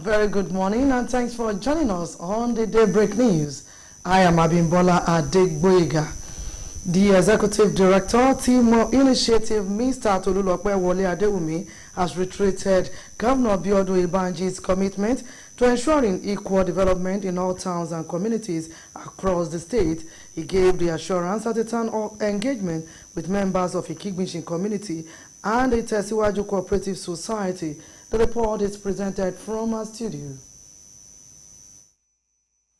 very good morning and thanks for joining us on the Daybreak News. I am Abimbola Adegboyega. The Executive Director, Timo Initiative, Mr. Tolulope Wole Adewumi, has reiterated Governor Biodu Ibanji's commitment to ensuring equal development in all towns and communities across the state. He gave the assurance at a time of engagement with members of Ikigbinshin community and the Tesiwaju Cooperative Society. The report is presented from our studio.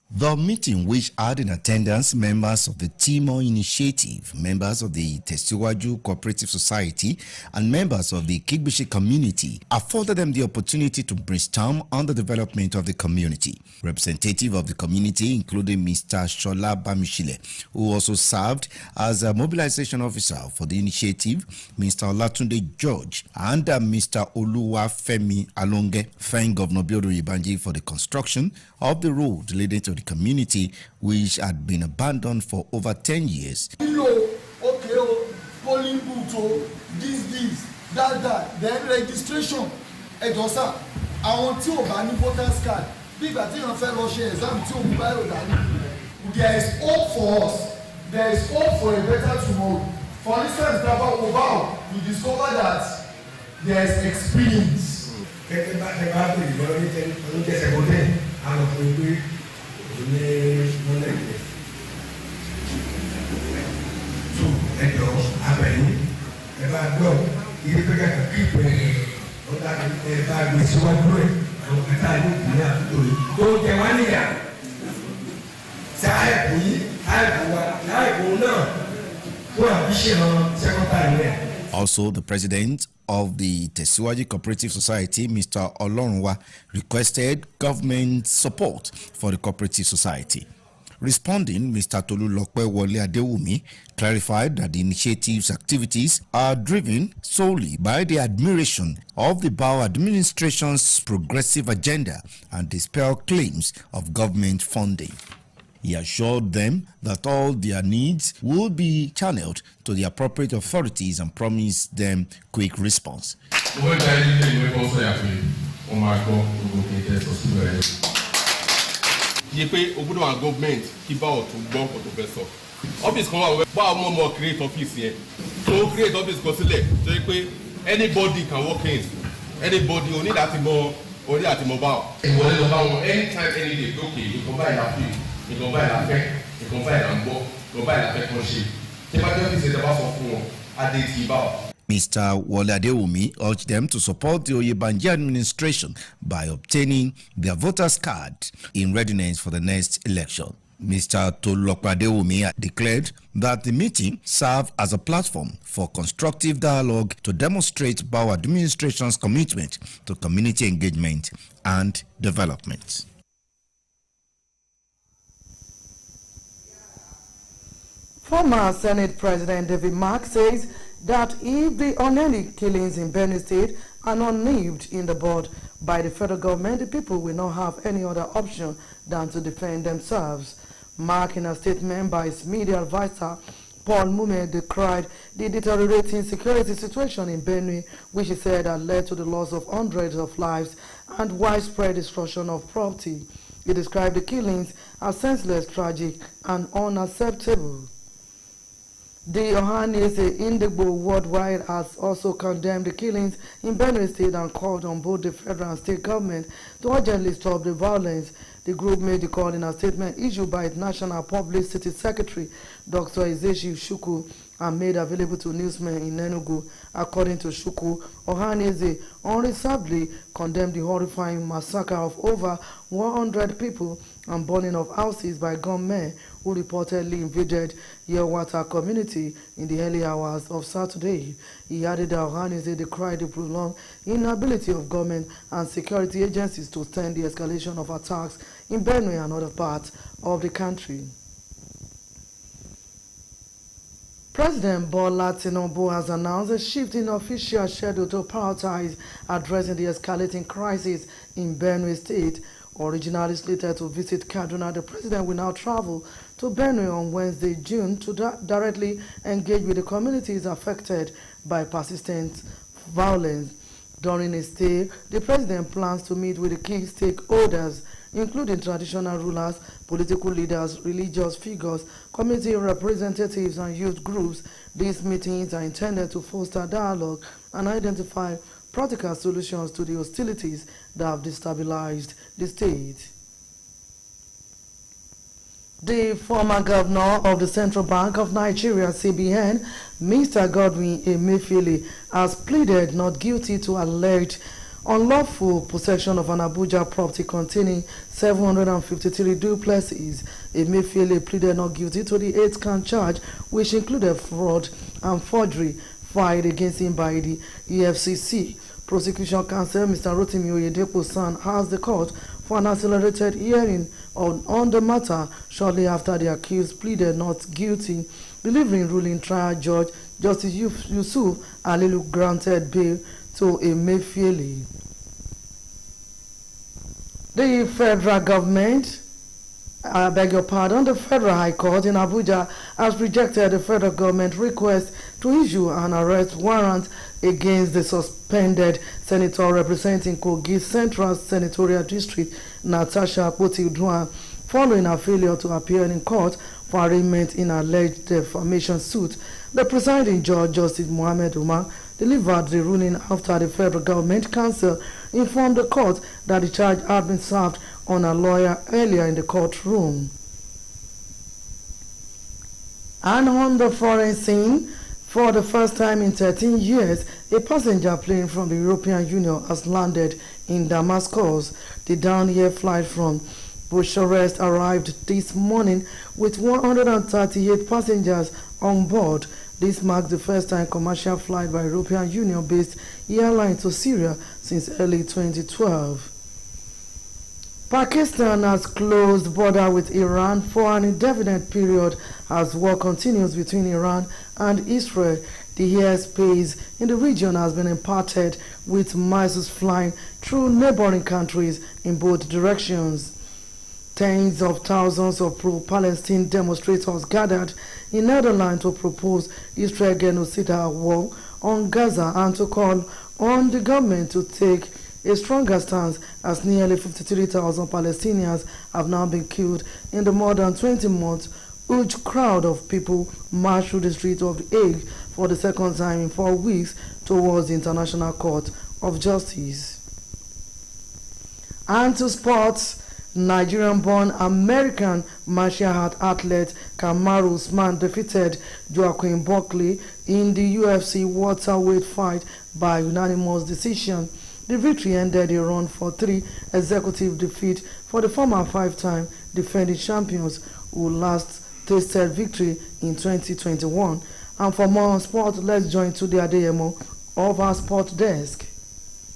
The meeting, which had in attendance members of the Timo Initiative, members of the Tesiwaju Cooperative Society, and members of the Ikigbinshin community, afforded them the opportunity to brainstorm on the development of the community. Representative of the community, including Mr. Shola Bamishile, who also served as a mobilization officer for the initiative, Mr. Olatunde George, and Mr. Oluwafemi Alonge, thanked Governor Biodu Ibanji for the construction of the road leading to the community, which had been abandoned for over 10 years. Polling booth, this, that, then registration. Edosa, I want to ban voters card. People are taking fellow shares. There is hope for us. There is hope for a better tomorrow. For instance, you discover that there is experience. Also, the president of the Tesiwaju Cooperative Society, Mr. Olorunwa, requested government support for the cooperative society. Responding, Mr. Tolulope Wole Adewumi clarified that the initiative's activities are driven solely by the admiration of the Bao administration's progressive agenda and dispel claims of government funding. He assured them that all their needs will be channeled to the appropriate authorities and promised them quick response. Government keep out to go for the best of office more create office here. So create office so anybody can walk in. Anybody only that more only at mobile. Anytime, any day, okay, you can buy a fee, you can buy a pen, you can buy a book, you can buy a pen machine. Mr. Wole Adewumi urged them to support the Oyebanji administration by obtaining their voters' card in readiness for the next election. Mr. Tolulope Adewumi declared that the meeting served as a platform for constructive dialogue to demonstrate Bao administration's commitment to community engagement and development. Former Senate President David Mark says that if the unending killings in Benue State are not named in the bud by the federal government, the people will not have any other option than to defend themselves. Mark, in a statement by his media advisor, Paul Mume, decried the deteriorating security situation in Benue, which he said had led to the loss of hundreds of lives and widespread destruction of property. He described the killings as senseless, tragic, and unacceptable. The Ohanaeze Ndigbo worldwide has also condemned the killings in Benue State and called on both the federal and state government to urgently stop the violence. The group made the call in a statement issued by its National Publicity Secretary, Dr. Ezeshi Shuku, and made available to newsmen in Enugu. According to Shuku, Ohanaeze unreservedly condemned the horrifying massacre of over 100 people and burning of houses by gunmen who reportedly invaded Yewata community in the early hours of Saturday. He added that Ohanaeze decried the prolonged inability of government and security agencies to stem the escalation of attacks in Benue and other parts of the country. President Bola Tinubu has announced a shift in official schedule to prioritize addressing the escalating crisis in Benue State. Originally slated to visit Kaduna, the president will now travel to Benue on Wednesday, June, to directly engage with the communities affected by persistent violence. During his stay, the president plans to meet with the key stakeholders, including traditional rulers, political leaders, religious figures, community representatives, and youth groups. These meetings are intended to foster dialogue and identify practical solutions to the hostilities that have destabilized the state. The former governor of the Central Bank of Nigeria, CBN, Mr. Godwin Emefiele, has pleaded not guilty to alleged unlawful possession of an Abuja property containing 753 duplexes. Emefiele pleaded not guilty to the 8-count charge, which included fraud and forgery, filed against him by the EFCC. Prosecution counsel Mr. Rotimi Oyedepo-San asked the court for an accelerated hearing on the matter shortly after the accused pleaded not guilty. Delivering ruling, trial judge Justice Yusuf Alilu granted bail to Emefiele. The federal government, the Federal High Court in Abuja has rejected the federal government request to issue an arrest warrant against the suspended senator representing Kogi Central Senatorial District, Natasha Akpoti-Uduaghan, following her failure to appear in court for arraignment in alleged defamation suit. The presiding judge, Justice Mohammed Umar, delivered the ruling after the federal government counsel informed the court that the charge had been served on a lawyer earlier in the courtroom. And on the foreign scene, for the first time in 13 years, a passenger plane from the European Union has landed in Damascus. The down-air flight from Bucharest arrived this morning with 138 passengers on board. This marks the first time commercial flight by European Union-based airline to Syria since early 2012. Pakistan has closed border with Iran for an indefinite period as war continues between Iran and Israel. The airspace in the region has been impacted with missiles flying through neighboring countries in both directions. Tens of thousands of pro-Palestine demonstrators gathered in Netherlands to propose Israel genocidal war on Gaza and to call on the government to take a stronger stance as nearly 53,000 Palestinians have now been killed in the more than 20 months. Huge crowd of people marched through the streets of The Hague for the second time in 4 weeks towards the International Court of Justice. And to sports, Nigerian-born American martial art athlete Kamaru Usman defeated Joaquin Buckley in the UFC welterweight fight by unanimous decision. The victory ended a run for 3 consecutive defeats for the former 5-time defending champions who last tasted victory in 2021. And for more on sport, let's join Tunde Adeyemo of our sport desk.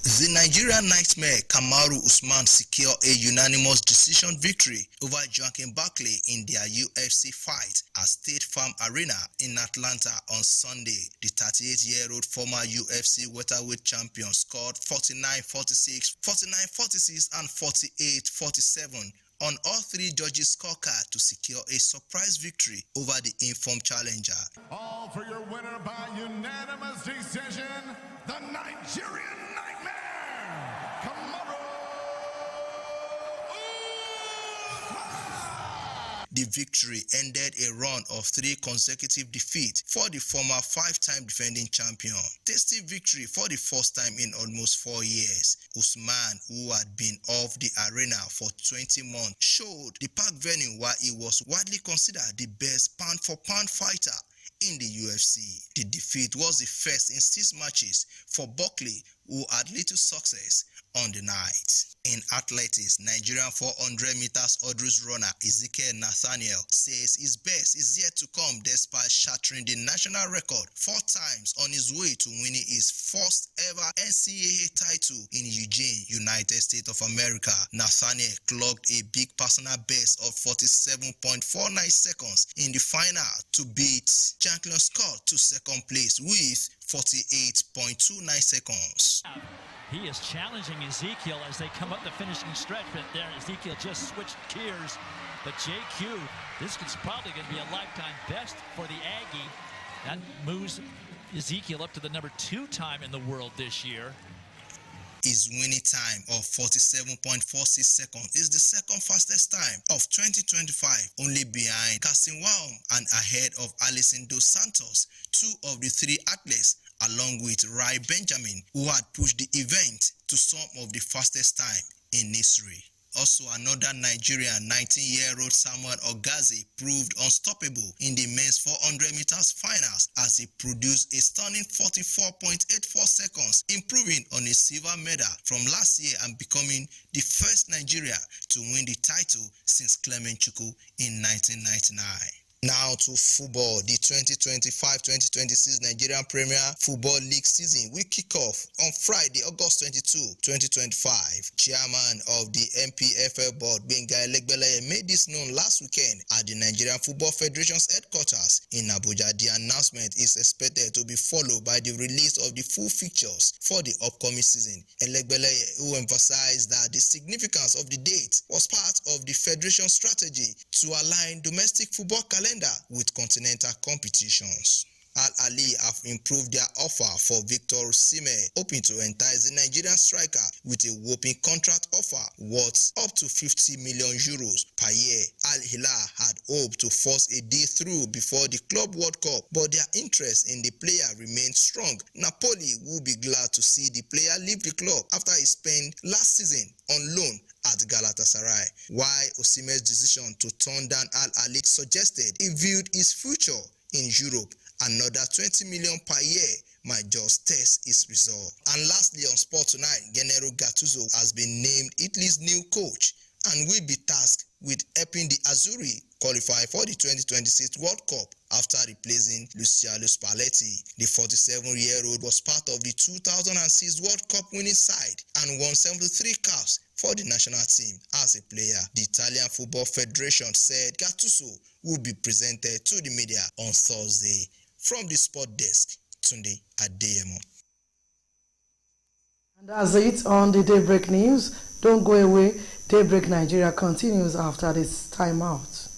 The Nigerian Nightmare Kamaru Usman secured a unanimous decision victory over Joaquin Buckley in their UFC fight at State Farm Arena in Atlanta on Sunday. The 38-year-old former UFC welterweight champion scored 49-46, 49-46, and 48-47 on all 3 judges' scorecard to secure a surprise victory over the informed challenger. All for your winner by unanimous decision, the Nigerian Nightmare, Kamaru Usman. The victory ended a run of 3 consecutive defeats for the former 5-time defending champion. Tasty victory for the first time in almost 4 years. Usman, who had been off the arena for 20 months, showed the park venue why he was widely considered the best pound-for-pound fighter in the UFC. The defeat was the first in 6 matches for Buckley, who had little success on the night. In athletics, Nigerian 400 meters hurdles runner Ezekiel Nathaniel says his best is yet to come despite shattering the national record 4 times on his way to winning his first ever NCAA title in Eugene, United States of America. Nathaniel clocked a big personal best of 47.49 seconds in the final to beat Jacqueline Scott to second place with 48.29 seconds. He is challenging Ezekiel as they come up the finishing stretch, but there Ezekiel just switched gears. But JQ, this is probably going to be a lifetime best for the Aggie. That moves Ezekiel up to the number 2 time in the world this year. His winning time of 47.46 seconds is the second fastest time of 2025, only behind Casting Waum and ahead of Alison Dos Santos, two of the three athletes, along with Rai Benjamin, who had pushed the event to some of the fastest time in history. Also, another Nigerian 19-year-old Samuel Ogazi proved unstoppable in the men's 400 meters finals as he produced a stunning 44.84 seconds, improving on a silver medal from last year and becoming the first Nigeria to win the title since Clement Chukwu in 1999. Now to football. The 2025-2026 Nigerian Premier Football League season will kick off on Friday, August 22, 2025. Chairman of the NPFL board, Gbenga Elegbeleye, made this known last weekend at the Nigerian Football Federation's headquarters in Abuja. The announcement is expected to be followed by the release of the full fixtures for the upcoming season. Elegbeleye, who emphasized that the significance of the date was part of the Federation's strategy to align domestic football calendar with continental competitions. Al-Ali have improved their offer for Victor Osimhen, hoping to entice the Nigerian striker with a whopping contract offer worth up to 50 million euros per year. Al-Hilal had hoped to force a deal through before the Club World Cup, but their interest in the player remained strong. Napoli will be glad to see the player leave the club after he spent last season on loan at Galatasaray. While Osimhen's decision to turn down Al-Ali suggested he viewed his future in Europe, another 20 million per year might just test his resolve. And lastly, on Sport Tonight, Gennaro Gattuso has been named Italy's new coach and will be tasked with helping the Azzurri qualify for the 2026 World Cup after replacing Luciano Spalletti. The 47-year-old was part of the 2006 World Cup winning side and won 73 caps for the national team as a player. The Italian Football Federation said Gattuso will be presented to the media on Thursday. From the Sport Desk, Tunde Adeyemo. And that's it on the Daybreak News. Don't go away. Daybreak Nigeria continues after this timeout.